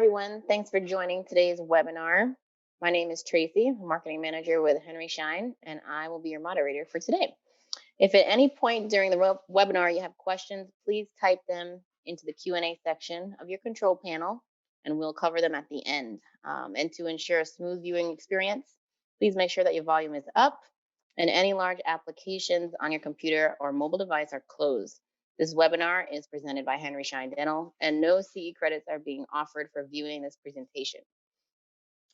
everyone. Thanks for joining today's webinar. My name is Tracy, Marketing Manager with Schein, and I will be your moderator for today. If at any point during the webinar you have questions, please type them into the Q&A section of your control panel, and we'll cover them at the end. And to ensure a smooth viewing experience, please make sure that your volume is up and any large applications on your computer or mobile device are closed. This webinar is presented by Henry Schein Dental, and no CE credits are being offered for viewing this presentation.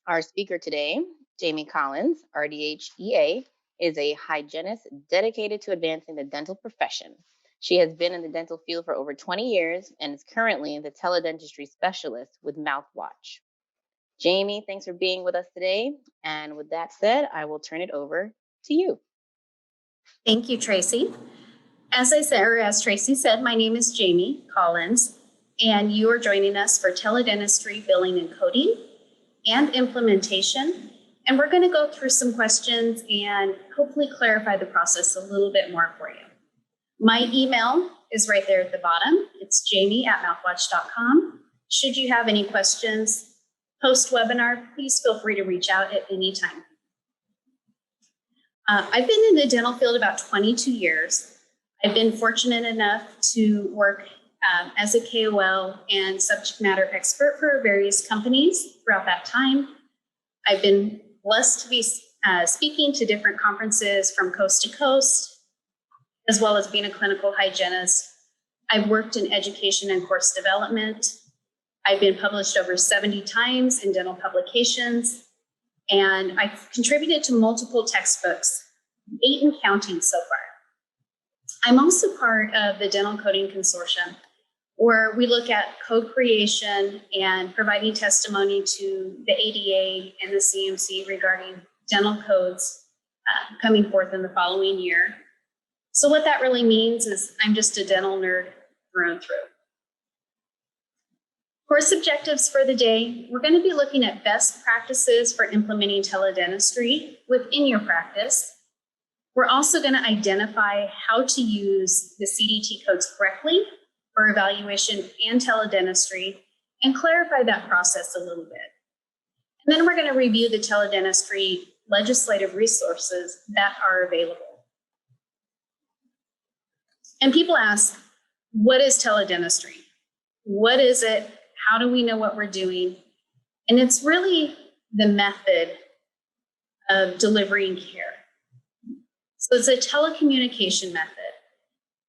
Our speaker today, Jamie Collins, RDHEA, is a hygienist dedicated to advancing the dental profession. She has been in the dental field for over 20 years and is currently the teledentistry specialist with MouthWatch. Jamie, thanks for being with us today. And with that said, I will turn it over to you. Thank you, Tracy. As Tracy said, my name is Jamie Collins, and you are joining us for teledentistry billing and coding and implementation. And we're going to go through some questions and hopefully clarify the process a little bit more for you. My email is right there at the bottom. It's jamie@mouthwatch.com. Should you have any questions post-webinar, please feel free to reach out at any time. I've been in the dental field about 22 years. I've been fortunate enough to work as a KOL and subject matter expert for various companies throughout that time. I've been blessed to be speaking to different conferences from coast to coast, as well as being a clinical hygienist. I've worked in education and course development. I've been published over 70 times in dental publications, and I've contributed to multiple textbooks, 8 and counting so far. I'm also part of the Dental Coding Consortium, where we look at code creation and providing testimony to the ADA and the CMC regarding dental codes coming forth in the following year. So what that really means is I'm just a dental nerd through and through. Course objectives for the day, we're going to be looking at best practices for implementing teledentistry within your practice. We're also going to identify how to use the CDT codes correctly for evaluation and teledentistry and clarify that process a little bit. And then we're going to review the teledentistry legislative resources that are available. And people ask, what is teledentistry? What is it? How do we know what we're doing? And it's really the method of delivering care. So it's a telecommunication method.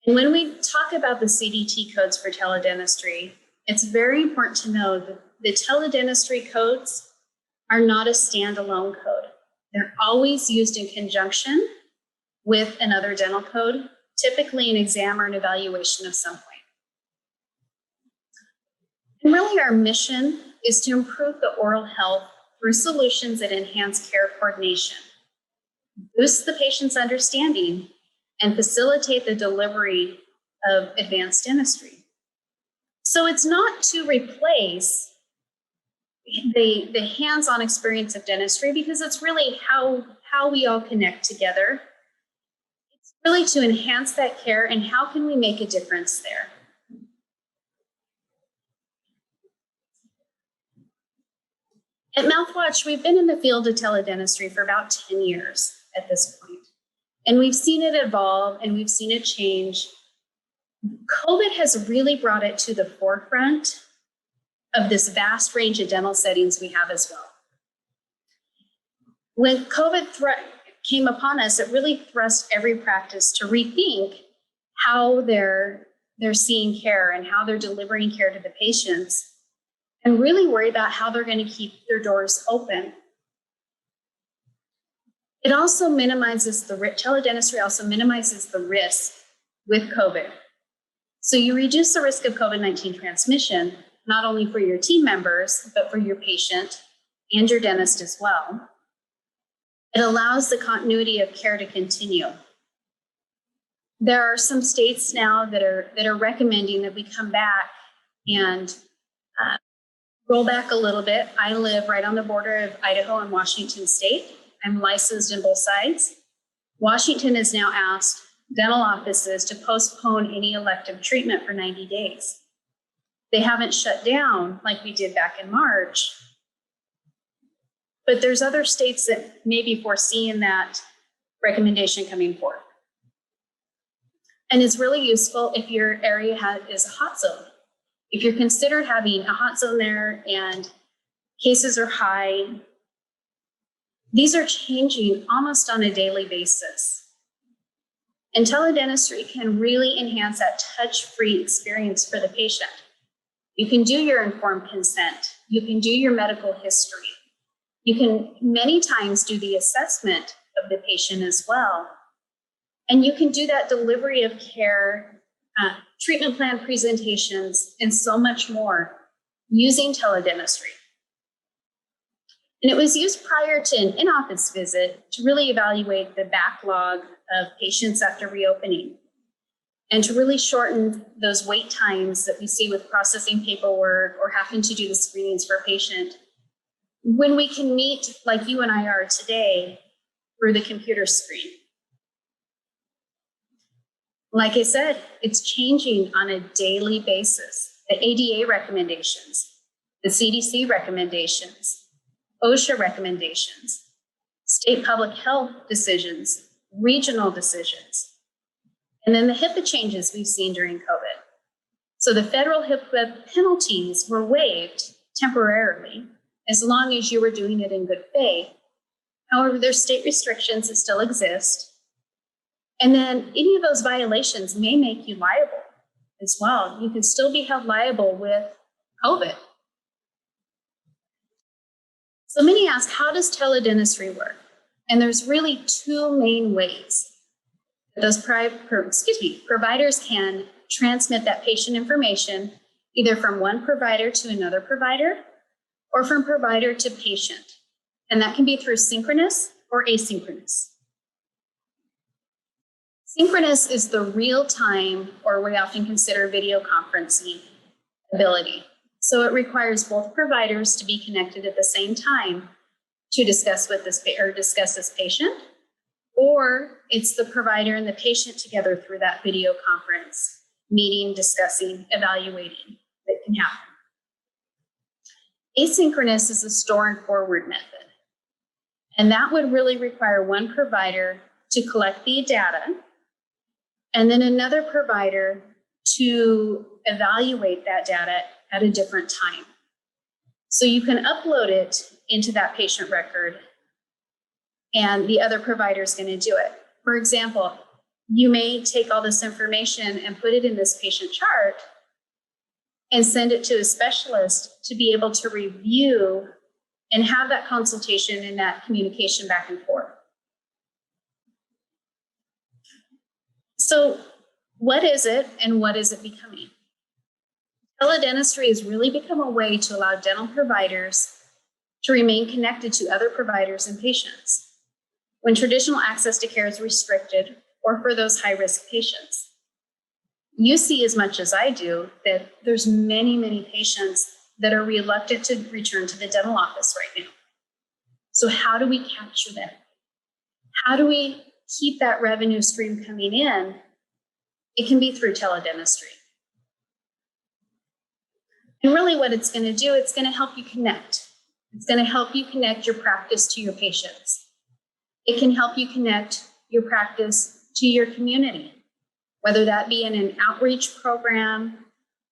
And when we talk about the CDT codes for teledentistry, it's very important to know that the teledentistry codes are not a standalone code. They're always used in conjunction with another dental code, typically an exam or an evaluation of some point. And really our mission is to improve the oral health through solutions that enhance care coordination, boost the patient's understanding, and facilitate the delivery of advanced dentistry. So it's not to replace the hands-on experience of dentistry, because it's really how we all connect together. It's really to enhance that care and how can we make a difference there. At MouthWatch, we've been in the field of teledentistry for about 10 years at this point. And we've seen it evolve and we've seen it change. COVID has really brought it to the forefront of this vast range of dental settings we have as well. When COVID came upon us, it really thrust every practice to rethink how they're seeing care and how they're delivering care to the patients, and really worry about how they're going to keep their doors open. It also minimizes teledentistry also minimizes the risk with COVID. So you reduce the risk of COVID-19 transmission, not only for your team members, but for your patient and your dentist as well. It allows the continuity of care to continue. There are some states now that are recommending that we come back and roll back a little bit. I live right on the border of Idaho and Washington State. I'm licensed in both sides. Washington has now asked dental offices to postpone any elective treatment for 90 days. They haven't shut down like we did back in March. But there's other states that may be foreseeing that recommendation coming forth. And it's really useful if your area is a hot zone. If you're considered having a hot zone there and cases are high, these are changing almost on a daily basis. And teledentistry can really enhance that touch-free experience for the patient. You can do your informed consent. You can do your medical history. You can many times do the assessment of the patient as well. And you can do that delivery of care, treatment plan presentations, and so much more using teledentistry. And it was used prior to an in-office visit to really evaluate the backlog of patients after reopening and to really shorten those wait times that we see with processing paperwork or having to do the screenings for a patient. When we can meet like you and I are today through the computer screen. Like I said, it's changing on a daily basis. The ADA recommendations, the CDC recommendations, OSHA recommendations, state public health decisions, regional decisions, and then the HIPAA changes we've seen during COVID. So the federal HIPAA penalties were waived temporarily as long as you were doing it in good faith. However, there's state restrictions that still exist. And then any of those violations may make you liable as well. You can still be held liable with COVID. So many ask, how does teledentistry work? And there's really two main ways that those providers can transmit that patient information either from one provider to another provider or from provider to patient. And that can be through synchronous or asynchronous. Synchronous is the real-time, or we often consider video conferencing ability. So it requires both providers to be connected at the same time to discuss this patient, or it's the provider and the patient together through that video conference, meeting, discussing, evaluating that can happen. Asynchronous is a store and forward method. And that would really require one provider to collect the data and then another provider to evaluate that data at a different time. So you can upload it into that patient record and the other provider is going to do it. For example, you may take all this information and put it in this patient chart and send it to a specialist to be able to review and have that consultation and that communication back and forth. So what is it and what is it becoming? Teledentistry has really become a way to allow dental providers to remain connected to other providers and patients when traditional access to care is restricted or for those high-risk patients. You see as much as I do that there's many, many patients that are reluctant to return to the dental office right now. So how do we capture them? How do we keep that revenue stream coming in? It can be through teledentistry. And really what it's going to do, it's going to help you connect. It's going to help you connect your practice to your patients. It can help you connect your practice to your community, whether that be in an outreach program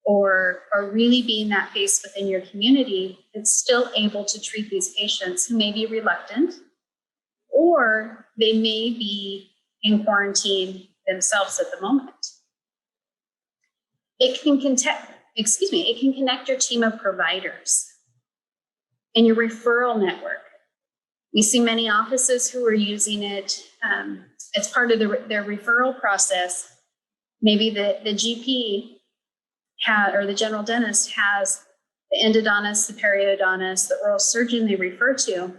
or really being that face within your community that's still able to treat these patients who may be reluctant or they may be in quarantine themselves at the moment. It can connect your team of providers and your referral network. We see many offices who are using it as part of their referral process. Maybe the GP or the general dentist has the endodontist, the periodontist, the oral surgeon they refer to.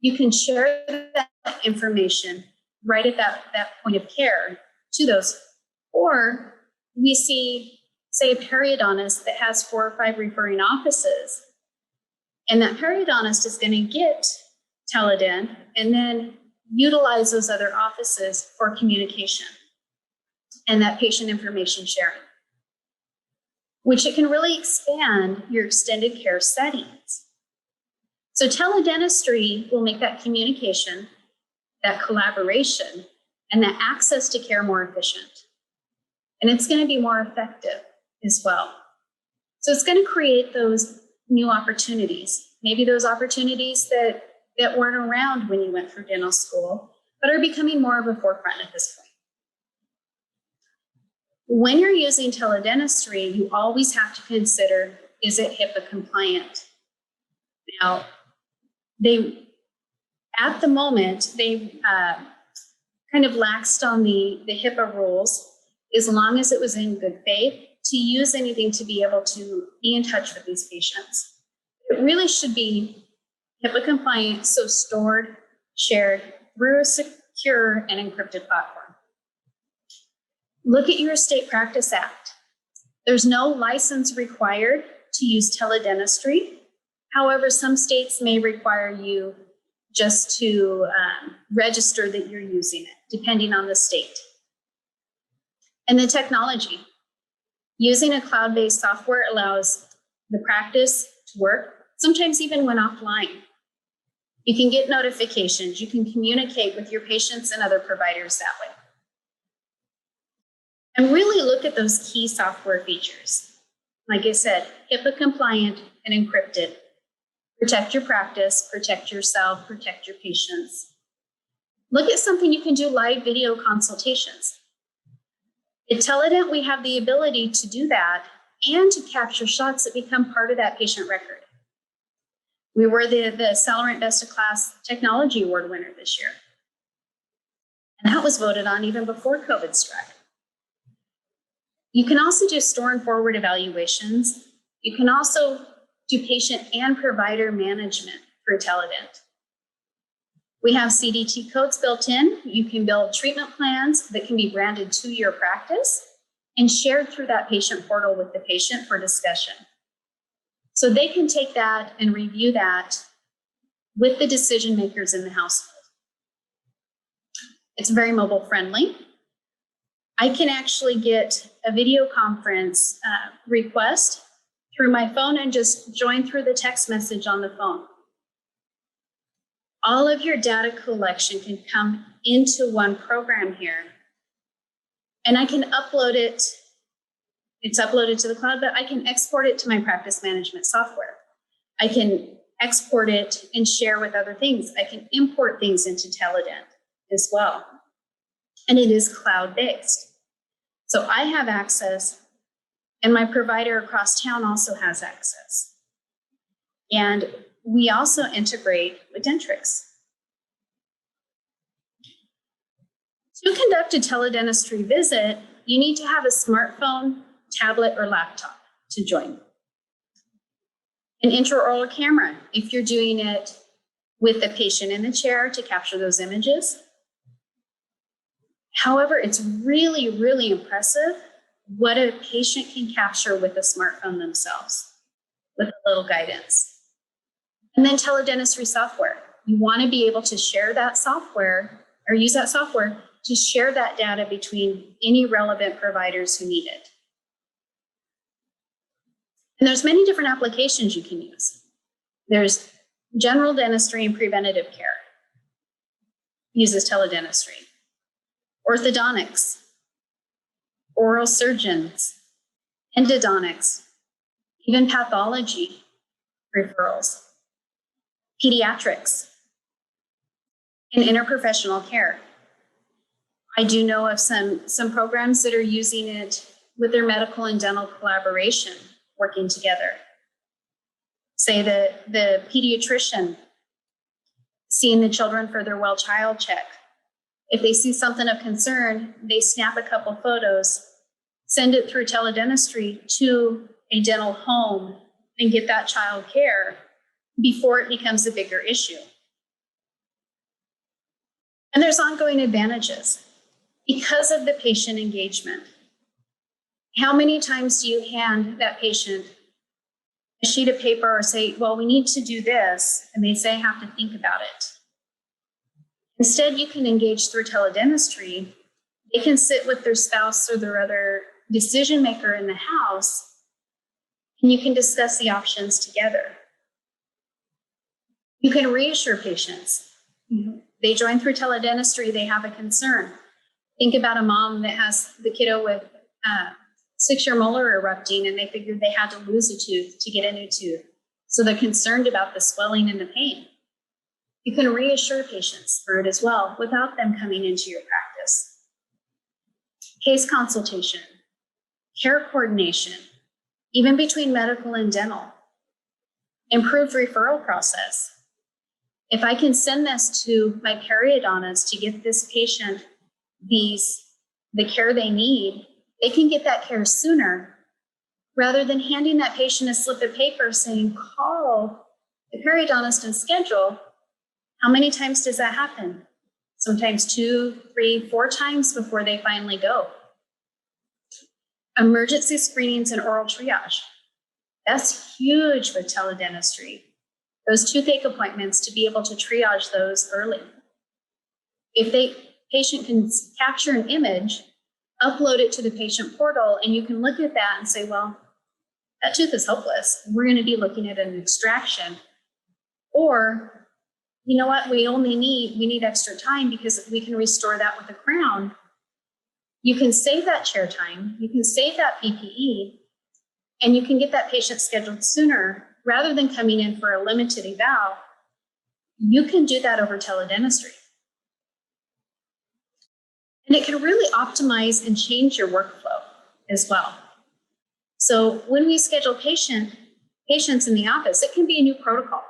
You can share that information right at that point of care to those. Or we see, say, a periodontist that has 4 or 5 referring offices, and that periodontist is going to get Teledent and then utilize those other offices for communication and that patient information sharing. which it can really expand your extended care settings. So teledentistry will make that communication, that collaboration, and that access to care more efficient. And it's going to be more effective as well. So it's going to create those new opportunities, maybe those opportunities that weren't around when you went through dental school, but are becoming more of a forefront at this point. When you're using teledentistry, you always have to consider, is it HIPAA compliant? Now, at the moment, they kind of laxed on the HIPAA rules, as long as it was in good faith, to use anything to be able to be in touch with these patients. It really should be HIPAA compliant, so stored, shared through a secure and encrypted platform. Look at your State Practice Act. There's no license required to use teledentistry. However, some states may require you just to register that you're using it, depending on the state. And the technology. Using a cloud-based software allows the practice to work, sometimes even when offline. You can get notifications, you can communicate with your patients and other providers that way. And really look at those key software features. Like I said, HIPAA compliant and encrypted. Protect your practice, protect yourself, protect your patients. Look at something you can do live video consultations. At Teledent, we have the ability to do that and to capture shots that become part of that patient record. We were the Accelerant Best of Class Technology Award winner this year. And that was voted on even before COVID struck. You can also do store and forward evaluations. You can also do patient and provider management through Teledent. We have CDT codes built in. You can build treatment plans that can be branded to your practice and shared through that patient portal with the patient for discussion. So they can take that and review that with the decision makers in the household. It's very mobile friendly. I can actually get a video conference request through my phone and just join through the text message on the phone. All of your data collection can come into one program here. And I can upload it. It's uploaded to the cloud, but I can export it to my practice management software. I can export it and share with other things. I can import things into Teledent as well. And it is cloud-based. So I have access, and my provider across town also has access. And we also integrate with Dentrix. To conduct a teledentistry visit, you need to have a smartphone, tablet, or laptop to join. An intraoral camera, if you're doing it with the patient in the chair to capture those images. However, it's really, really impressive what a patient can capture with a smartphone themselves, with a little guidance. And then teledentistry software. You want to be able to share that software or use that software to share that data between any relevant providers who need it. And there's many different applications you can use. There's general dentistry and preventative care, uses teledentistry. Orthodontics, oral surgeons, endodontics, even pathology referrals, pediatrics, and interprofessional care. I do know of some programs that are using it with their medical and dental collaboration working together. Say the pediatrician seeing the children for their well child check. If they see something of concern, they snap a couple photos, send it through teledentistry to a dental home and get that child care before it becomes a bigger issue. And there's ongoing advantages because of the patient engagement. How many times do you hand that patient a sheet of paper or say, well, we need to do this, and they say, I have to think about it. Instead, you can engage through teledentistry. They can sit with their spouse or their other decision maker in the house and you can discuss the options together. You can reassure patients. They join through teledentistry, they have a concern. Think about a mom that has the kiddo with 6-year molar erupting, and they figured they had to lose a tooth to get a new tooth. So they're concerned about the swelling and the pain. You can reassure patients through it as well without them coming into your practice. Case consultation, care coordination, even between medical and dental, improved referral process. If I can send this to my periodontist to get this patient the care they need, they can get that care sooner rather than handing that patient a slip of paper saying, call the periodontist and schedule. How many times does that happen? Sometimes 2, 3, 4 times before they finally go. Emergency screenings and oral triage. That's huge with teledentistry. Those toothache appointments, to be able to triage those early. If the patient can capture an image, upload it to the patient portal, and you can look at that and say, well, that tooth is hopeless. We're going to be looking at an extraction. Or, you know what, we need extra time because we can restore that with a crown. You can save that chair time, you can save that PPE, and you can get that patient scheduled sooner rather than coming in for a limited eval. You can do that over teledentistry. And it can really optimize and change your workflow as well. So when we schedule patients in the office, it can be a new protocol.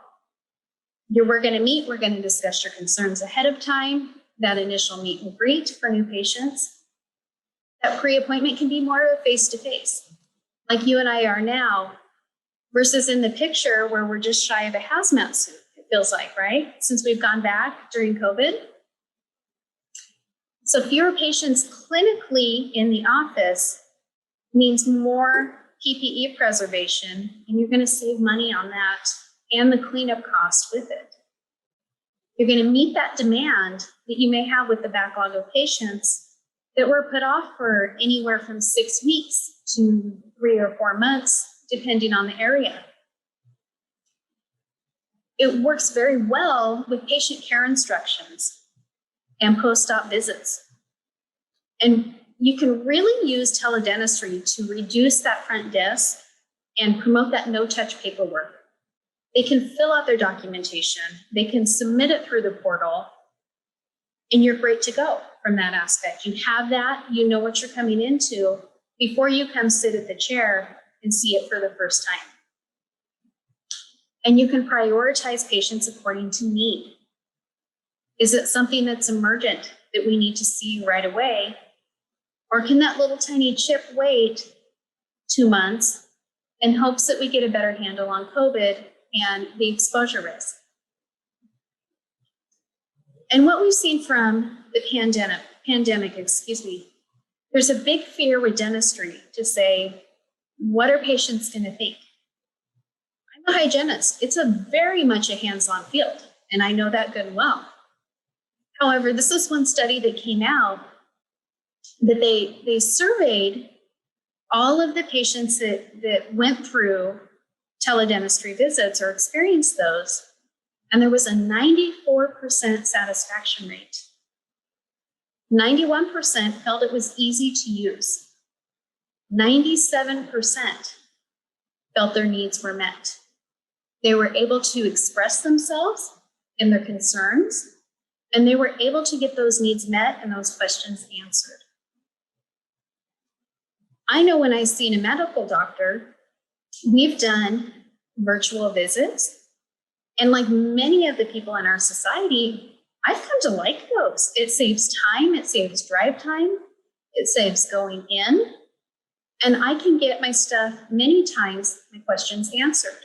We're going to meet, we're going to discuss your concerns ahead of time, that initial meet and greet for new patients. That pre-appointment can be more face-to-face, like you and I are now, versus in the picture where we're just shy of a hazmat suit, it feels like, right? Since we've gone back during COVID. So fewer patients clinically in the office means more PPE preservation, and you're going to save money on that and the cleanup cost with it. You're going to meet that demand that you may have with the backlog of patients that were put off for anywhere from 6 weeks to 3 or 4 months, depending on the area. It works very well with patient care instructions and post-op visits. And you can really use teledentistry to reduce that front desk and promote that no-touch paperwork. They can fill out their documentation, they can submit it through the portal, and you're great to go from that aspect. You have that, you know what you're coming into before you come sit at the chair and see it for the first time. And you can prioritize patients according to need. Is it something that's emergent that we need to see right away? Or can that little tiny chip wait 2 months in hopes that we get a better handle on COVID and the exposure risk? And what we've seen from the pandemic, there's a big fear with dentistry to say, what are patients going to think? I'm a hygienist. It's very much a hands-on field, and I know that good and well. However, this is one study that came out that they surveyed all of the patients that went through teledentistry visits or experienced those, and there was a 94% satisfaction rate. 91% felt it was easy to use. 97% felt their needs were met. They were able to express themselves in their concerns, and they were able to get those needs met and those questions answered. I know when I've seen a medical doctor, we've done virtual visits, and like many of the people in our society, I've come to like those. It saves time, it saves drive time, it saves going in, and I can get my stuff many times, my questions answered.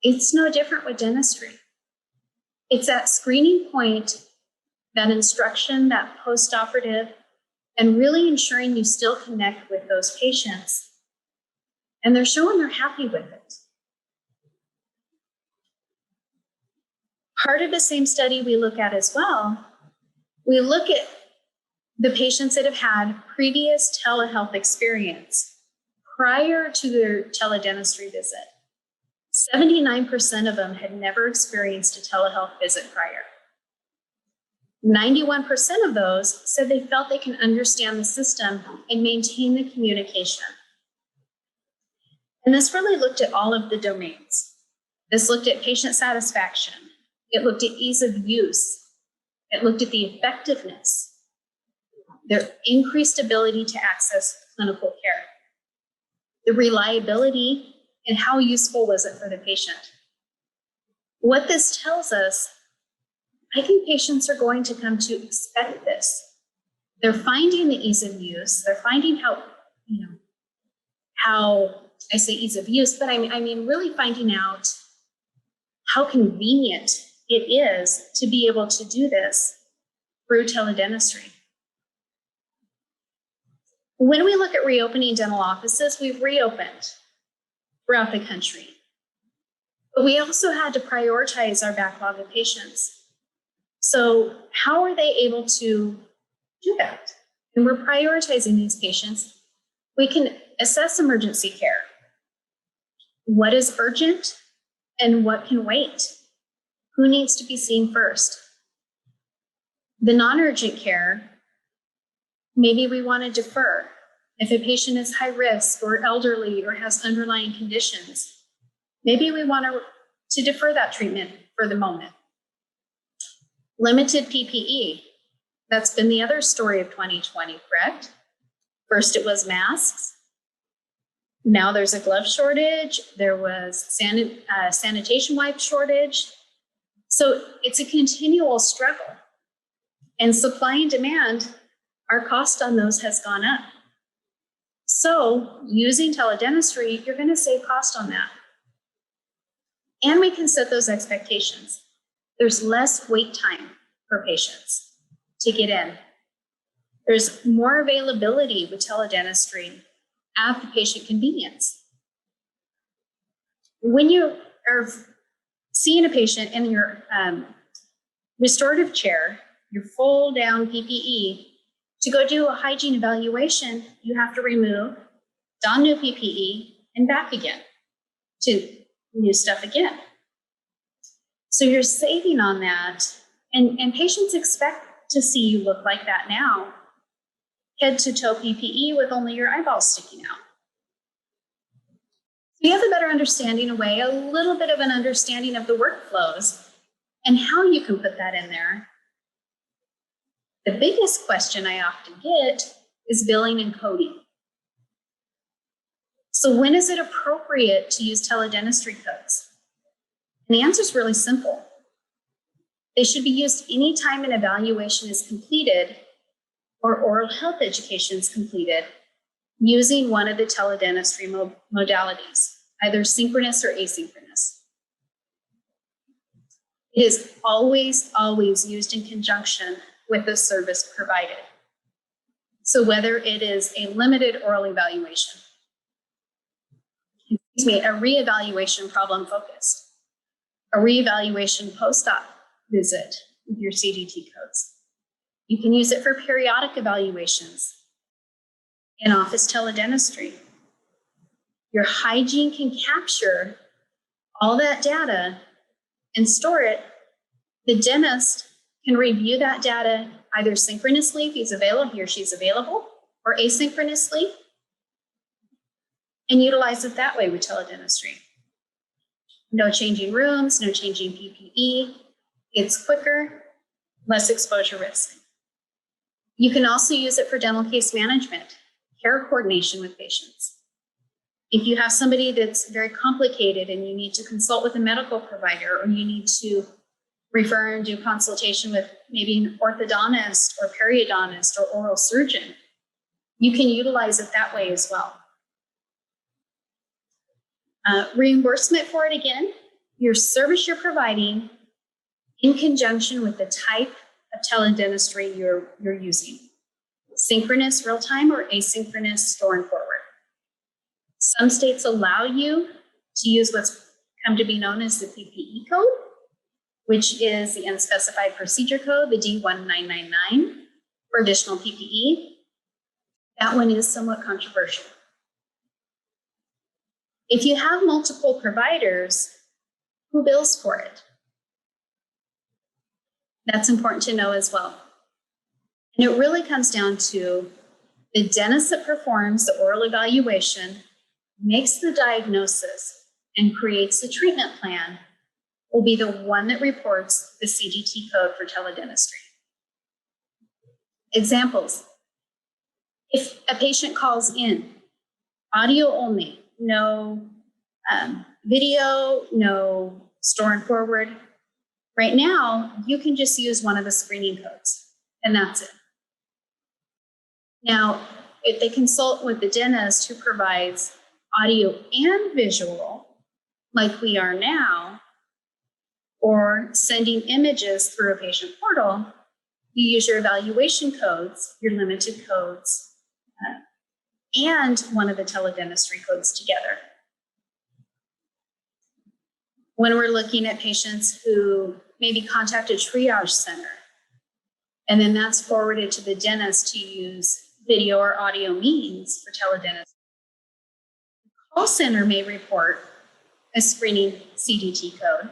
It's no different with dentistry. It's that screening point, that instruction, that post-operative, and really ensuring you still connect with those patients. And they're showing they're happy with it. Part of the same study we look at as well, we look at the patients that have had previous telehealth experience prior to their teledentistry visit, 79% of them had never experienced a telehealth visit prior. 91% of those said they felt they can understand the system and maintain the communication. And this really looked at all of the domains. This looked at patient satisfaction. It looked at ease of use. It looked at the effectiveness, their increased ability to access clinical care, the reliability, and how useful was it for the patient. What this tells us, I think patients are going to come to expect this. They're finding the ease of use. They're finding how I say ease of use, but I mean really finding out how convenient it is to be able to do this through teledentistry. When we look at reopening dental offices, we've reopened throughout the country. But we also had to prioritize our backlog of patients. So how are they able to do that? And we're prioritizing these patients. We can assess emergency care. What is urgent and what can wait? Who needs to be seen first? The non-urgent care, maybe we want to defer. If a patient is high risk or elderly or has underlying conditions, maybe we want to defer that treatment for the moment. Limited PPE, that's been the other story of 2020, correct? First it was masks. Now there's a glove shortage. There was sanitation wipe shortage. So it's a continual struggle. And supply and demand, our cost on those has gone up. So using teledentistry, you're going to save cost on that. And we can set those expectations. There's less wait time for patients to get in. There's more availability with teledentistry at the patient convenience. When you are seeing a patient in your restorative chair, your full down PPE, to go do a hygiene evaluation, you have to remove, don new PPE, and back again to new stuff again. So you're saving on that, and patients expect to see you look like that now. Head to toe PPE with only your eyeballs sticking out. So you have a better understanding, a little bit of an understanding of the workflows and how you can put that in there. The biggest question I often get is billing and coding. So when is it appropriate to use teledentistry codes? And the answer is really simple. They should be used anytime an evaluation is completed or oral health education is completed using one of the teledentistry modalities, either synchronous or asynchronous. It is always, always used in conjunction with the service provided. So whether it is a limited oral evaluation, a reevaluation problem focused, a reevaluation post-op visit with your CDT codes. You can use it for periodic evaluations, in-office teledentistry. Your hygiene can capture all that data and store it. The dentist can review that data either synchronously if he or she's available, or asynchronously, and utilize it that way with teledentistry. No changing rooms, no changing PPE. It's quicker, less exposure risk. You can also use it for dental case management, care coordination with patients. If you have somebody that's very complicated and you need to consult with a medical provider, or you need to refer and do consultation with maybe an orthodontist or periodontist or oral surgeon, you can utilize it that way as well. Reimbursement for it, again, your service you're providing in conjunction with the type of teledentistry you're using. Synchronous real-time or asynchronous store and forward. Some states allow you to use what's come to be known as the PPE code, which is the unspecified procedure code, the D1999, for additional PPE. That one is somewhat controversial. If you have multiple providers, who bills for it? That's important to know as well. And it really comes down to the dentist that performs the oral evaluation, makes the diagnosis, and creates the treatment plan will be the one that reports the CDT code for teledentistry. Examples. If a patient calls in, audio only, no video, no store and forward. Right now, you can just use one of the screening codes, and that's it. Now, if they consult with the dentist who provides audio and visual, like we are now, or sending images through a patient portal, you use your evaluation codes, your limited codes, and one of the teledentistry codes together. When we're looking at patients who maybe contact a triage center, and then that's forwarded to the dentist to use video or audio means for teledentistry. The call center may report a screening CDT code.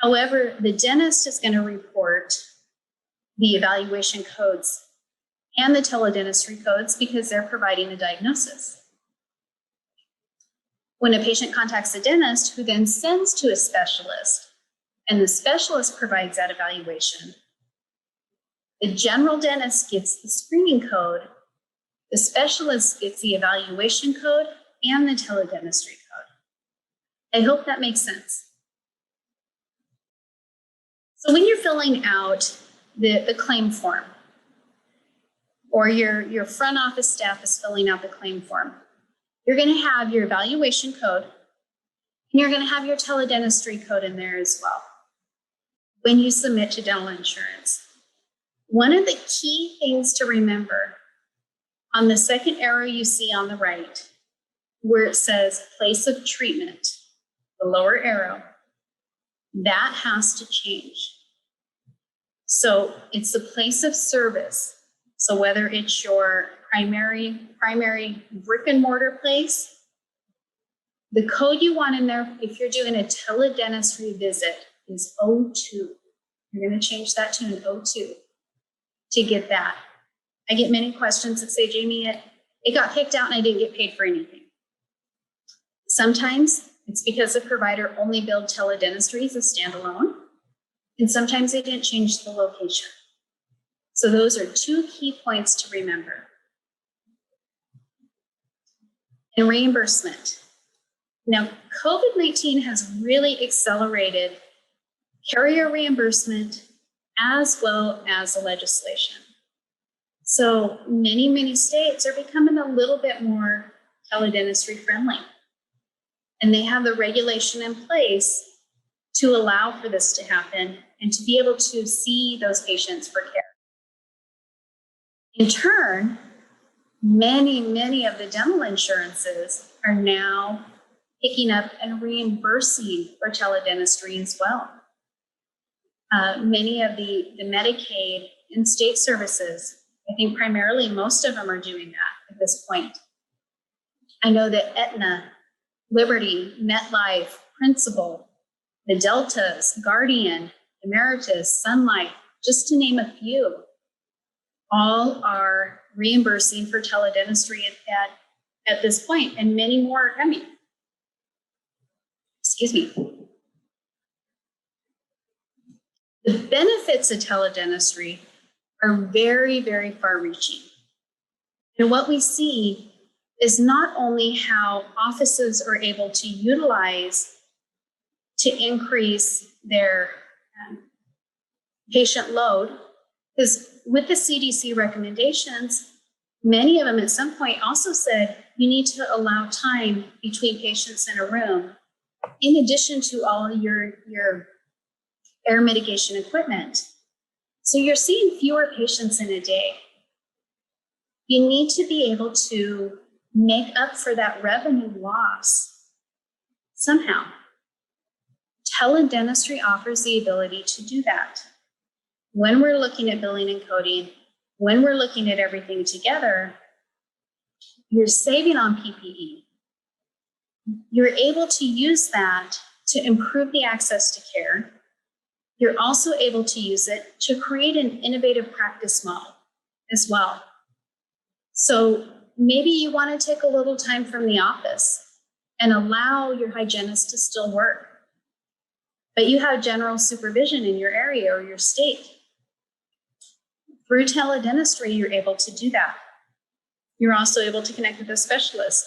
However, the dentist is going to report the evaluation codes and the teledentistry codes because they're providing the diagnosis. When a patient contacts the dentist, who then sends to a specialist, and the specialist provides that evaluation, the general dentist gets the screening code, the specialist gets the evaluation code and the teledentistry code. I hope that makes sense. So when you're filling out the claim form, or your front office staff is filling out the claim form, you're going to have your evaluation code, and you're going to have your teledentistry code in there as well when you submit to dental insurance. One of the key things to remember on the second arrow you see on the right, where it says place of treatment, the lower arrow, that has to change. So it's the place of service. So whether it's your primary brick and mortar place, the code you want in there, if you're doing a teledentistry visit, is O2. You're going to change that to an O2 to get that. I get many questions that say, Jamie, it got kicked out and I didn't get paid for anything. Sometimes it's because the provider only billed teledentistry as a standalone, and sometimes they didn't change the location. So those are two key points to remember. And reimbursement. Now, COVID-19 has really accelerated carrier reimbursement as well as the legislation. So many states are becoming a little bit more teledentistry friendly. And they have the regulation in place to allow for this to happen and to be able to see those patients for care. In turn, many of the dental insurances are now picking up and reimbursing for teledentistry as well. Many of the Medicaid and state services, I think primarily most of them are doing that at this point. I know that Aetna, Liberty, MetLife, Principal, the Deltas, Guardian, Emeritus, Sun Life, just to name a few, all are reimbursing for teledentistry at this point, and many more are coming. Excuse me. The benefits of teledentistry are very far-reaching. And what we see is not only how offices are able to utilize to increase their patient load, because with the CDC recommendations, many of them at some point also said you need to allow time between patients in a room, in addition to all your air mitigation equipment. So you're seeing fewer patients in a day. You need to be able to make up for that revenue loss somehow. Teledentistry offers the ability to do that. When we're looking at billing and coding, when we're looking at everything together, you're saving on PPE. You're able to use that to improve the access to care. You're also able to use it to create an innovative practice model as well. So maybe you want to take a little time from the office and allow your hygienist to still work, but you have general supervision in your area or your state. Through teledentistry, you're able to do that. You're also able to connect with a specialist.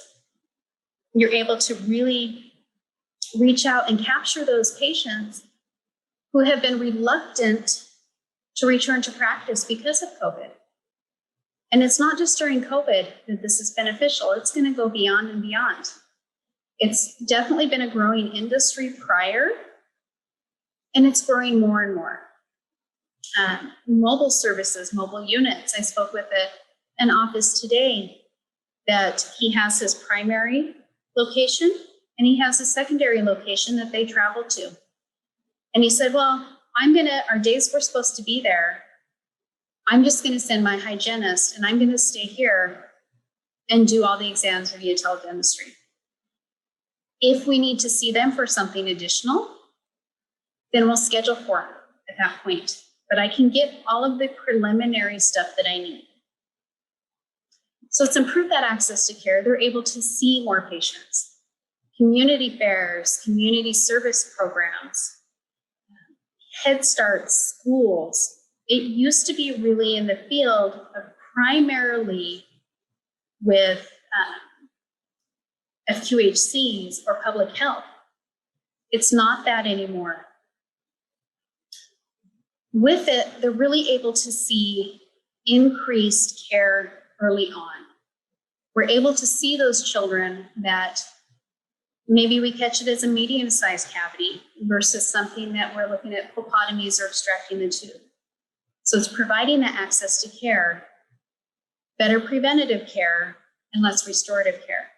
You're able to really reach out and capture those patients who have been reluctant to return to practice because of COVID. And it's not just during COVID that this is beneficial, it's going to go beyond and beyond. It's definitely been a growing industry prior, and it's growing more and more. Mobile services, mobile units. I spoke with an office today that he has his primary location and he has a secondary location that they travel to. And he said, well, our days we're supposed to be there. I'm just going to send my hygienist and I'm going to stay here and do all the exams via teledentistry. If we need to see them for something additional, then we'll schedule for it at that point. But I can get all of the preliminary stuff that I need. So it's improved that access to care. They're able to see more patients. Community fairs, community service programs, Head Start schools. It used to be really in the field of primarily with FQHCs or public health. It's not that anymore. With it, they're really able to see increased care early on. We're able to see those children that maybe we catch it as a medium-sized cavity versus something that we're looking at pulpotomies or extracting the tooth. So it's providing that access to care, better preventative care, and less restorative care.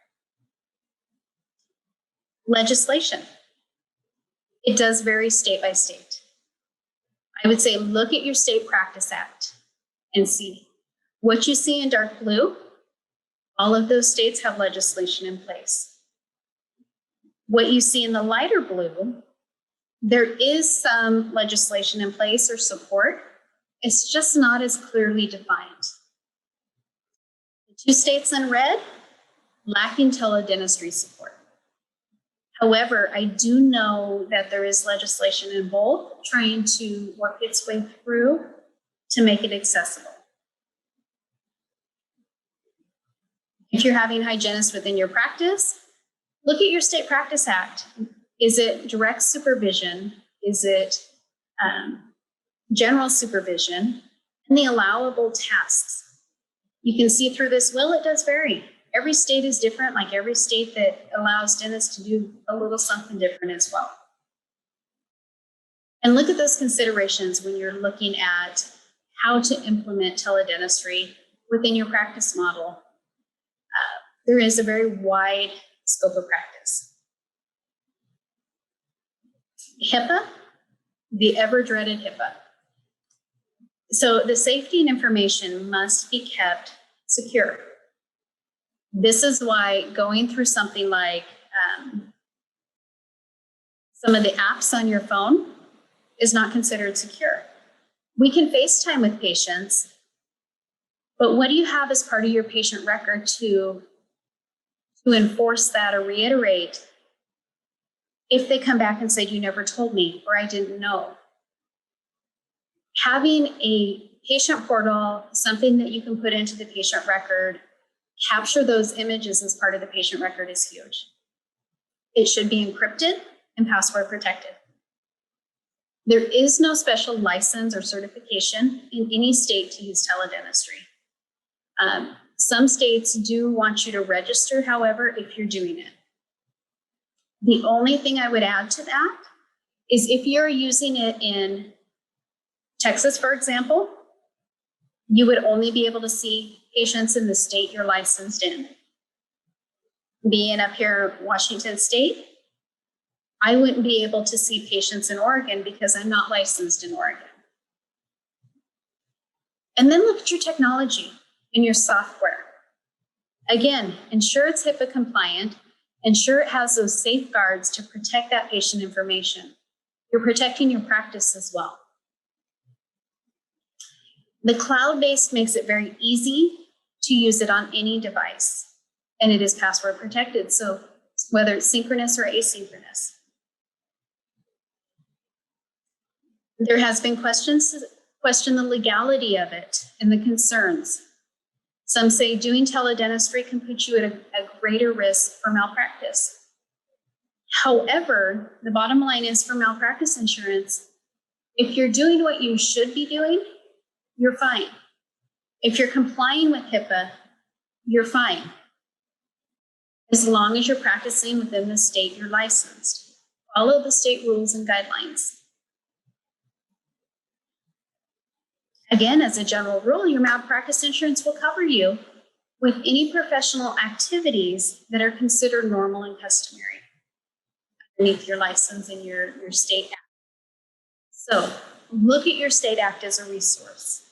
Legislation. It does vary state by state. I would say look at your State Practice Act and see. What you see in dark blue, all of those states have legislation in place. What you see in the lighter blue, there is some legislation in place or support. It's just not as clearly defined. The two states in red, lacking teledentistry support. However, I do know that there is legislation in both trying to work its way through to make it accessible. If you're having hygienists within your practice, look at your State Practice Act. Is it direct supervision? Is it general supervision? And the allowable tasks. You can see through this will, it does vary. Every state is different, like every state that allows dentists to do a little something different as well. And look at those considerations when you're looking at how to implement teledentistry within your practice model. There is a very wide scope of practice. HIPAA, the ever-dreaded HIPAA. So the safety and information must be kept secure. This is why going through something like some of the apps on your phone is not considered secure. We can FaceTime with patients, but what do you have as part of your patient record to enforce that or reiterate if they come back and say, you never told me, or I didn't know? Having a patient portal, something that you can put into the patient record, capture those images as part of the patient record is huge. It should be encrypted and password protected. There is no special license or certification in any state to use teledentistry. Some states do want you to register, however, if you're doing it. The only thing I would add to that is if you're using it in Texas, for example, you would only be able to see patients in the state you're licensed in. Being up here in Washington State, I wouldn't be able to see patients in Oregon because I'm not licensed in Oregon. And then look at your technology and your software. Again, ensure it's HIPAA compliant Ensure it has those safeguards to protect that patient information. You're protecting your practice as well. The cloud-based makes it very easy to use it on any device, and it is password protected. So whether it's synchronous or asynchronous. There has been question the legality of it and the concerns. Some say doing teledentistry can put you at a greater risk for malpractice. However, the bottom line is for malpractice insurance, if you're doing what you should be doing, you're fine. If you're complying with HIPAA, you're fine. As long as you're practicing within the state you're licensed. Follow the state rules and guidelines. Again, as a general rule, your malpractice insurance will cover you with any professional activities that are considered normal and customary underneath your license and your state act. So look at your state act as a resource.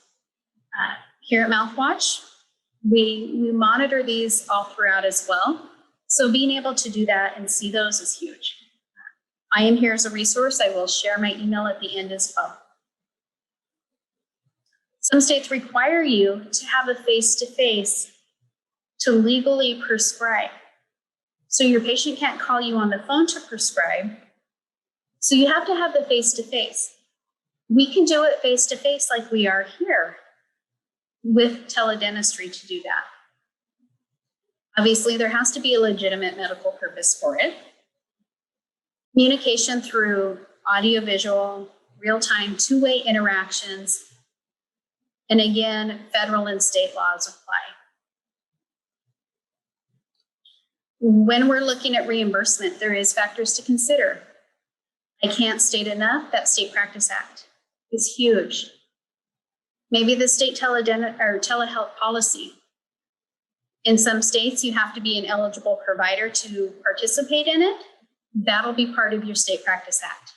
Here at MouthWatch, we monitor these all throughout as well. So being able to do that and see those is huge. I am here as a resource. I will share my email at the end as well. Some states require you to have a face-to-face to legally prescribe. So your patient can't call you on the phone to prescribe. So you have to have the face-to-face. We can do it face-to-face like we are here with teledentistry to do that. Obviously, there has to be a legitimate medical purpose for it. Communication through audio-visual, real-time, two-way interactions. And again, federal and state laws apply. When we're looking at reimbursement, there is factors to consider. I can't state enough that State Practice Act is huge. Maybe the state telehealth policy. In some states, you have to be an eligible provider to participate in it. That'll be part of your State Practice Act.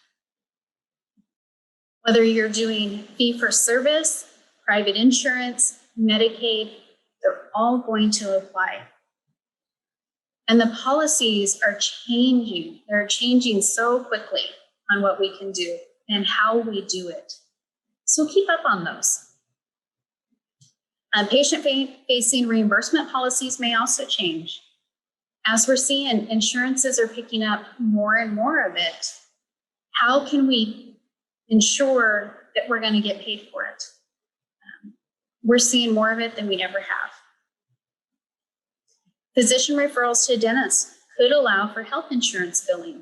Whether you're doing fee-for-service, private insurance, Medicaid, they're all going to apply. And the policies are changing. They're changing so quickly on what we can do and how we do it. So keep up on those. Patient-facing reimbursement policies may also change. As we're seeing, insurances are picking up more and more of it. How can we ensure that we're going to get paid for it? We're seeing more of it than we ever have. Physician referrals to dentists could allow for health insurance billing.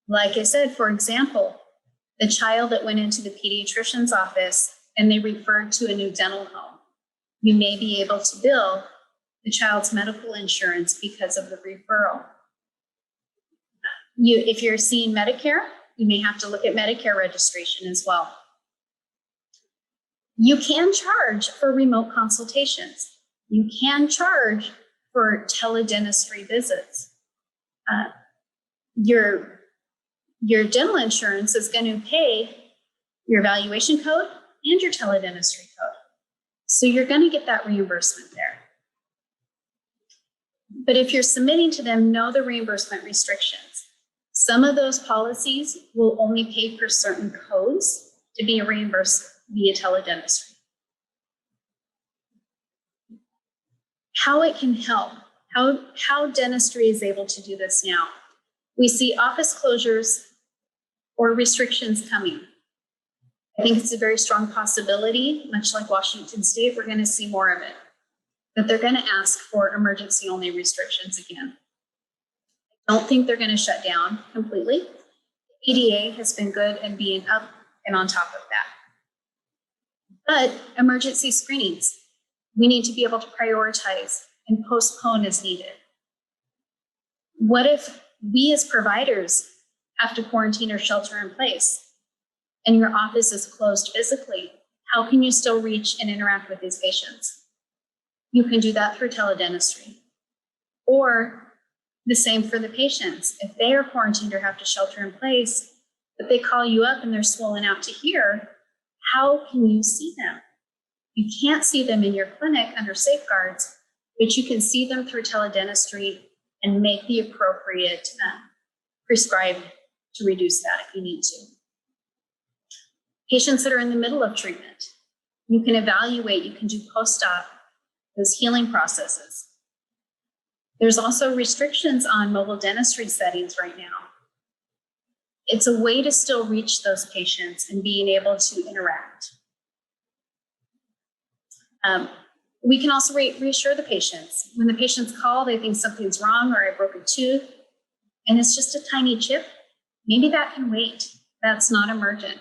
Like I said, for example, the child that went into the pediatrician's office and they referred to a new dental home, you may be able to bill the child's medical insurance because of the referral. If you're seeing Medicare, you may have to look at Medicare registration as well. You can charge for remote consultations. You can charge for teledentistry visits. Your dental insurance is going to pay your evaluation code and your teledentistry code. So you're going to get that reimbursement there. But if you're submitting to them, know the reimbursement restrictions. Some of those policies will only pay for certain codes to be reimbursed via teledentistry. How it can help, how dentistry is able to do this now. We see office closures or restrictions coming. I think it's a very strong possibility, much like Washington State, we're going to see more of it, that they're going to ask for emergency only restrictions again. I don't think they're going to shut down completely. EDA has been good in being up and on top of that. But emergency screenings, we need to be able to prioritize and postpone as needed. What if we as providers have to quarantine or shelter in place and your office is closed physically? How can you still reach and interact with these patients? You can do that through teledentistry. Or the same for the patients. If they are quarantined or have to shelter in place, but they call you up and they're swollen out to here, how can you see them? You can't see them in your clinic under safeguards, but you can see them through teledentistry and make the appropriate prescribed to reduce that if you need to. Patients that are in the middle of treatment, you can evaluate, you can do post-op, those healing processes. There's also restrictions on mobile dentistry settings right now. It's a way to still reach those patients and being able to interact. We can also reassure the patients. When the patients call, they think something's wrong or I broke a tooth, and it's just a tiny chip. Maybe that can wait. That's not emergent.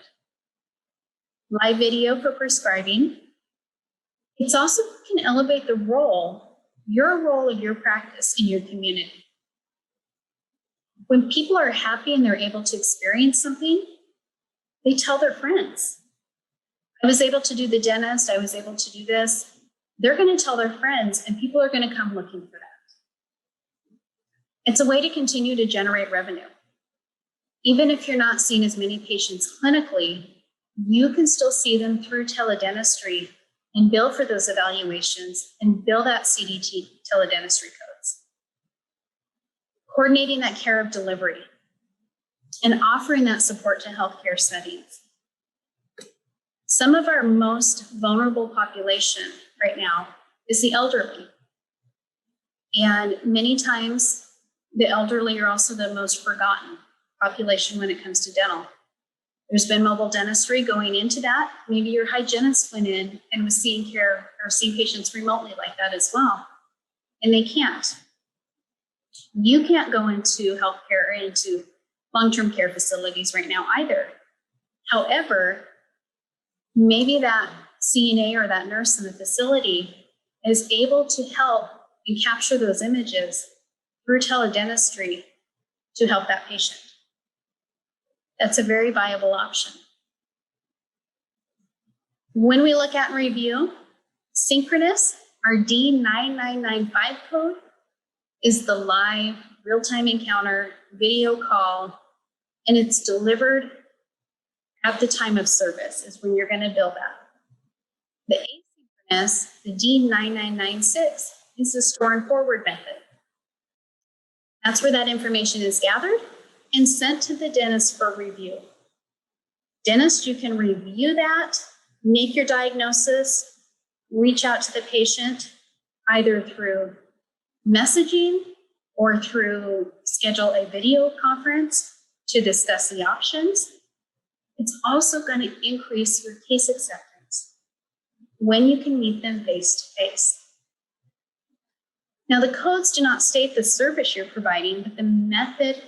Live video for prescribing. It's also can elevate the role, your role of your practice in your community. When people are happy and they're able to experience something, they tell their friends. I was able to do the dentist, I was able to do this. They're going to tell their friends, and people are going to come looking for that. It's a way to continue to generate revenue. Even if you're not seeing as many patients clinically, you can still see them through teledentistry and bill for those evaluations and bill that CDT teledentistry codes. Coordinating that care of delivery and offering that support to healthcare settings. Some of our most vulnerable population right now is the elderly. And many times the elderly are also the most forgotten population when it comes to dental. There's been mobile dentistry going into that. Maybe your hygienist went in and was seeing care or seeing patients remotely like that as well. And they can't. You can't go into healthcare or into long-term care facilities right now either. However, maybe that CNA or that nurse in the facility is able to help and capture those images through teledentistry to help that patient. That's a very viable option. When we look at and review, synchronous, our D9995 code is the live real-time encounter video call, and it's delivered at the time of service is when you're going to bill that. The asynchronous, the D9996, is the store and forward method. That's where that information is gathered and sent to the dentist for review. Dentist, you can review that, make your diagnosis, reach out to the patient either through messaging or through schedule a video conference to discuss the options. It's also going to increase your case acceptance when you can meet them face to face. Now, the codes do not state the service you're providing, but the method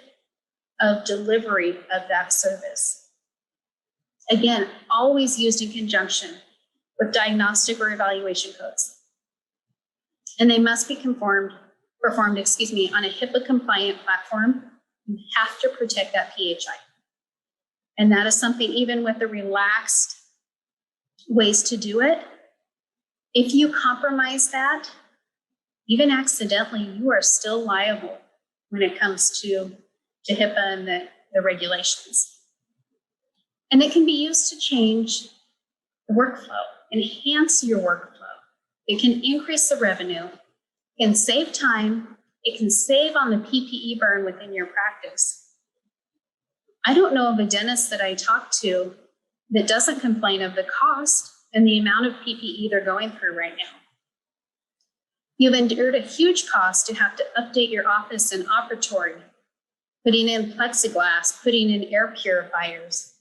of delivery of that service. Again, always used in conjunction with diagnostic or evaluation codes. And they must be performed, on a HIPAA compliant platform. You have to protect that PHI. And that is something, even with the relaxed ways to do it, if you compromise that, even accidentally, you are still liable when it comes to HIPAA and the regulations. And it can be used to change the workflow, enhance your workflow. It can increase the revenue, it can save time, it can save on the PPE burn within your practice. I don't know of a dentist that I talk to that doesn't complain of the cost and the amount of PPE they're going through right now. You've endured a huge cost to have to update your office and operatory, putting in plexiglass, putting in air purifiers.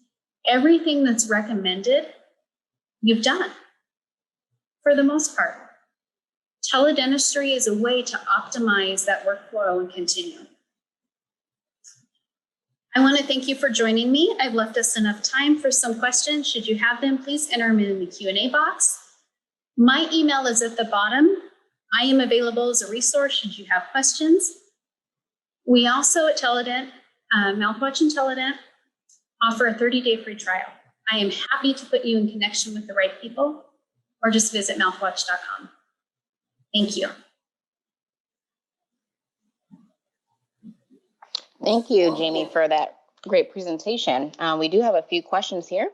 Everything that's recommended, you've done, for the most part. Teledentistry is a way to optimize that workflow and continue. I want to thank you for joining me. I've left us enough time for some questions. Should you have them, please enter them in the Q&A box. My email is at the bottom. I am available as a resource should you have questions. We also at Teledent, MouthWatch and Teledent, offer a 30-day free trial. I am happy to put you in connection with the right people, or just visit mouthwatch.com. Thank you. Thank you, Jamie, for that great presentation. We do have a few questions here.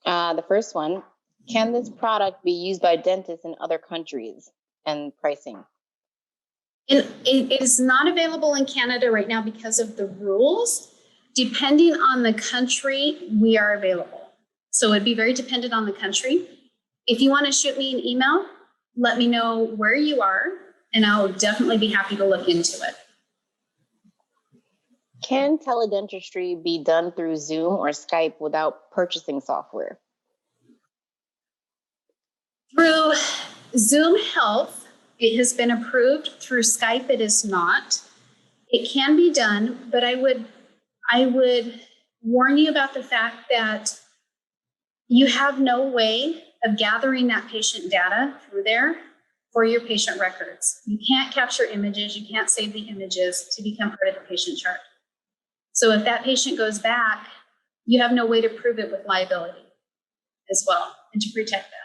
The first one, can this product be used by dentists in other countries, and pricing? And it is not available in Canada right now because of the rules. Depending on the country, we are available. So it'd be very dependent on the country. If you want to shoot me an email, let me know where you are, and I'll definitely be happy to look into it. Can teledentistry be done through Zoom or Skype without purchasing software? Through Zoom Health, it has been approved. Through Skype, it is not. It can be done, but I would warn you about the fact that you have no way of gathering that patient data through there for your patient records. You can't capture images, you can't save the images to become part of the patient chart. So if that patient goes back, you have no way to prove it with liability as well and to protect that.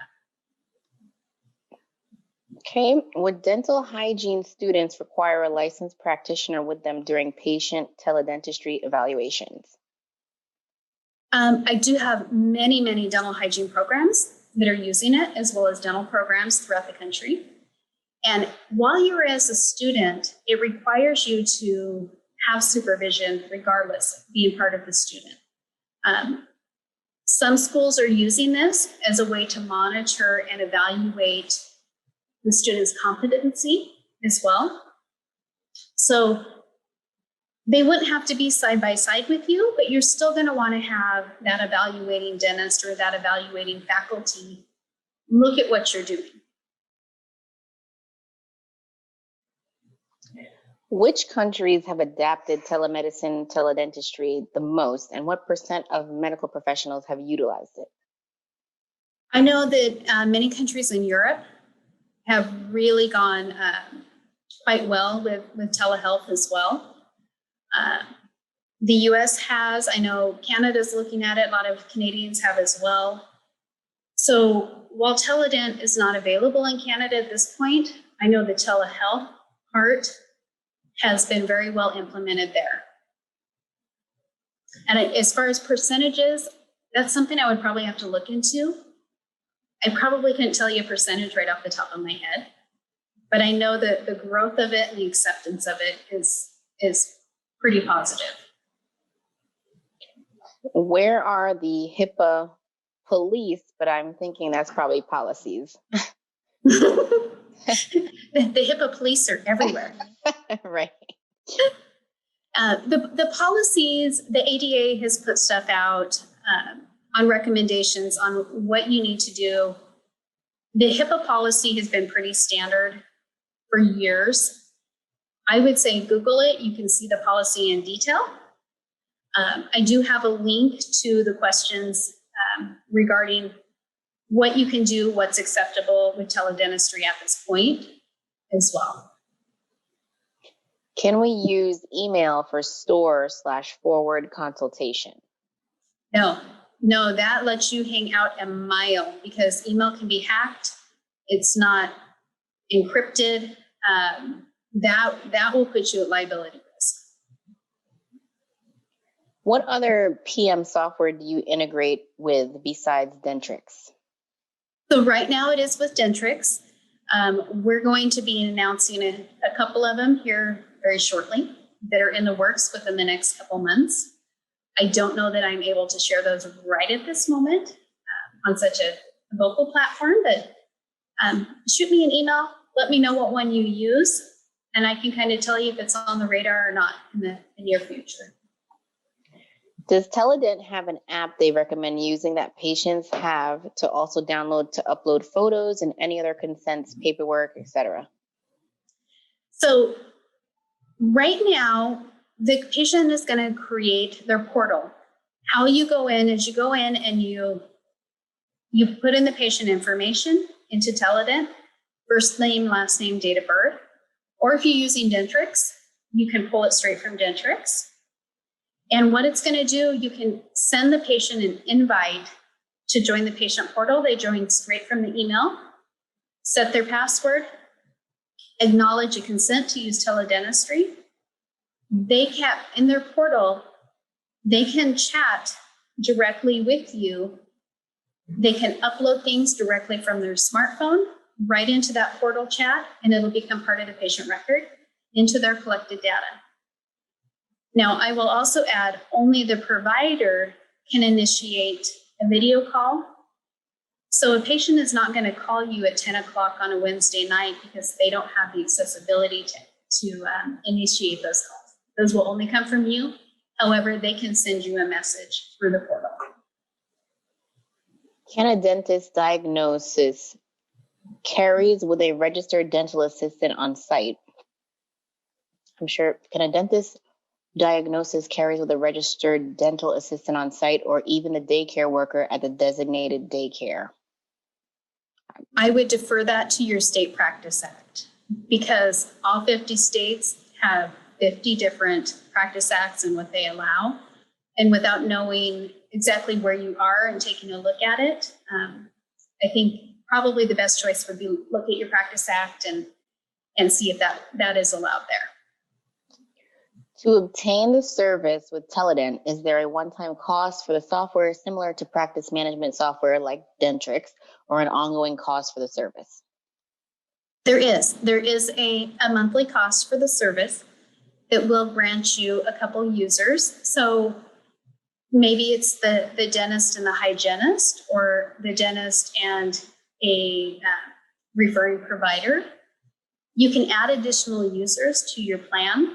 Okay, would dental hygiene students require a licensed practitioner with them during patient teledentistry evaluations? I do have many, many dental hygiene programs that are using it, as well as dental programs throughout the country. And while you're as a student, it requires you to have supervision regardless of being part of the student. Some schools are using this as a way to monitor and evaluate the student's competency as well. So they wouldn't have to be side by side with you, but you're still going to want to have that evaluating dentist or that evaluating faculty look at what you're doing. Which countries have adapted telemedicine, teledentistry the most, and what % of medical professionals have utilized it? I know that many countries in Europe have really gone quite well with telehealth as well. The US has, I know Canada's looking at it, a lot of Canadians have as well. So while Teledent is not available in Canada at this point, I know the telehealth part has been very well implemented there. And as far as percentages, that's something I would probably have to look into. I probably couldn't tell you a percentage right off the top of my head, but I know that the growth of it and the acceptance of it is pretty positive. Where are the HIPAA police? But I'm thinking that's probably policies. The HIPAA police are everywhere. Right. The policies, the ADA has put stuff out on recommendations on what you need to do. The HIPAA policy has been pretty standard for years. I would say Google it. You can see the policy in detail. I do have a link to the questions regarding what you can do, what's acceptable with teledentistry at this point as well. Can we use email for store/forward consultation? No, that lets you hang out a mile because email can be hacked. It's not encrypted. That will put you at liability risk. What other PM software do you integrate with besides Dentrix? So right now it is with Dentrix. We're going to be announcing a couple of them here very shortly that are in the works within the next couple months. I don't know that I'm able to share those right at this moment on such a vocal platform, but shoot me an email, let me know what one you use, and I can kind of tell you if it's on the radar or not in the near future. Does Teledent have an app they recommend using that patients have to also download to upload photos and any other consents, paperwork, etc.? So right now, the patient is going to create their portal. How you go in is you go in and you put in the patient information into Teledent, first name, last name, date of birth. Or if you're using Dentrix, you can pull it straight from Dentrix. And what it's going to do, you can send the patient an invite to join the patient portal. They join straight from the email, set their password, acknowledge a consent to use teledentistry. They can, in their portal, they can chat directly with you. They can upload things directly from their smartphone right into that portal chat, and it'll become part of the patient record. into their collected data. Now, I will also add only the provider can initiate a video call. So a patient is not going to call you at 10 o'clock on a Wednesday night because they don't have the accessibility to initiate those calls. Those will only come from you. However, they can send you a message through the portal. Can a dentist diagnosis carries with a registered dental assistant on site? I'm sure, can a dentist diagnosis carries with a registered dental assistant on site or even the daycare worker at the designated daycare? I would defer that to your state practice act because all 50 states have 50 different practice acts and what they allow. And without knowing exactly where you are and taking a look at it, I think probably the best choice would be look at your practice act and see if that is allowed there. To obtain the service with Teledent, is there a one-time cost for the software similar to practice management software like Dentrix, or an ongoing cost for the service? There is a monthly cost for the service. It will grant you a couple users. So maybe it's the dentist and the hygienist, or the dentist and a referring provider. You can add additional users to your plan.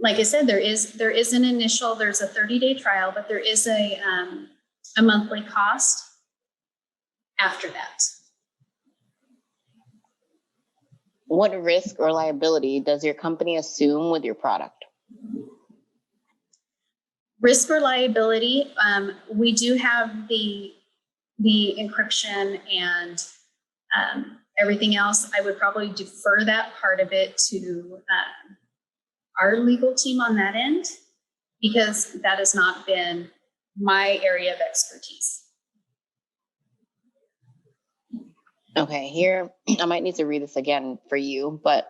Like I said, there is an initial, there's a 30-day trial, but there is a monthly cost after that. What risk or liability does your company assume with your product? Risk or liability, we do have the encryption and everything else. I would probably defer that part of it to our legal team on that end, because that has not been my area of expertise. Okay, here, I might need to read this again for you, but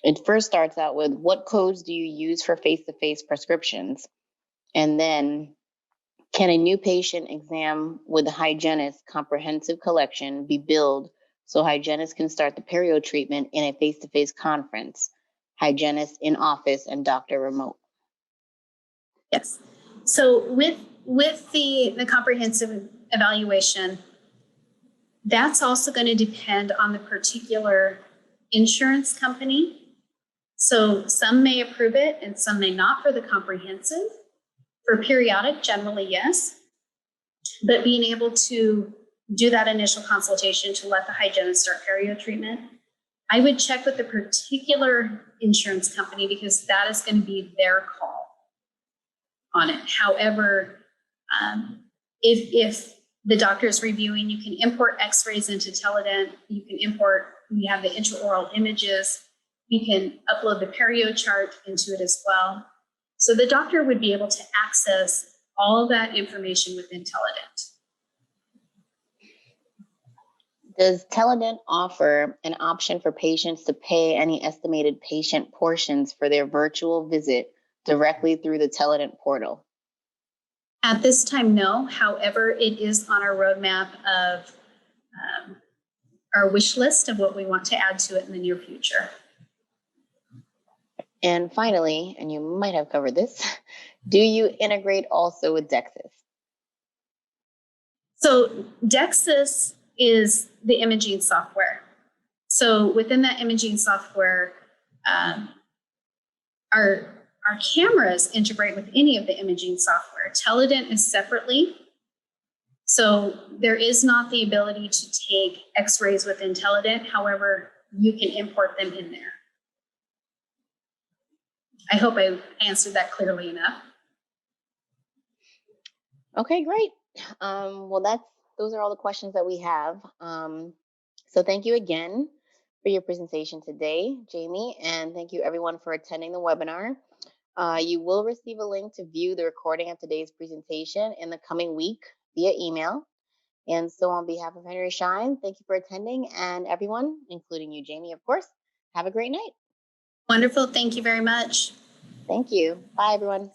it first starts out with, what codes do you use for face-to-face prescriptions? And then, can a new patient exam with a hygienist comprehensive collection be billed so hygienists can start the perio treatment in a face-to-face conference? Hygienist in office and doctor remote. Yes. So with the comprehensive evaluation, that's also going to depend on the particular insurance company. So some may approve it and some may not for the comprehensive. For periodic, generally, yes. But being able to do that initial consultation to let the hygienist start perio treatment, I would check with the particular insurance company because that is going to be their call on it. However, if the doctor is reviewing, you can import x-rays into Teledent, you have the intraoral images, you can upload the perio chart into it as well. So the doctor would be able to access all of that information within Teledent. Does Teledent offer an option for patients to pay any estimated patient portions for their virtual visit directly through the Teledent portal? At this time, no. However, it is on our roadmap of our wish list of what we want to add to it in the near future. And finally, and you might have covered this, do you integrate also with Dexis? So Dexis is the imaging software. So within that imaging software, our cameras integrate with any of the imaging software. Teledent is separately. So there is not the ability to take x-rays within Teledent. However, you can import them in there. I hope I answered that clearly enough. Okay, great. Well, those are all the questions that we have. So thank you again for your presentation today, Jamie, and thank you everyone for attending the webinar. You will receive a link to view the recording of today's presentation in the coming week via email. And so on behalf of Henry Schein, thank you for attending, and everyone, including you, Jamie, of course, have a great night. Wonderful. Thank you very much. Thank you. Bye, everyone.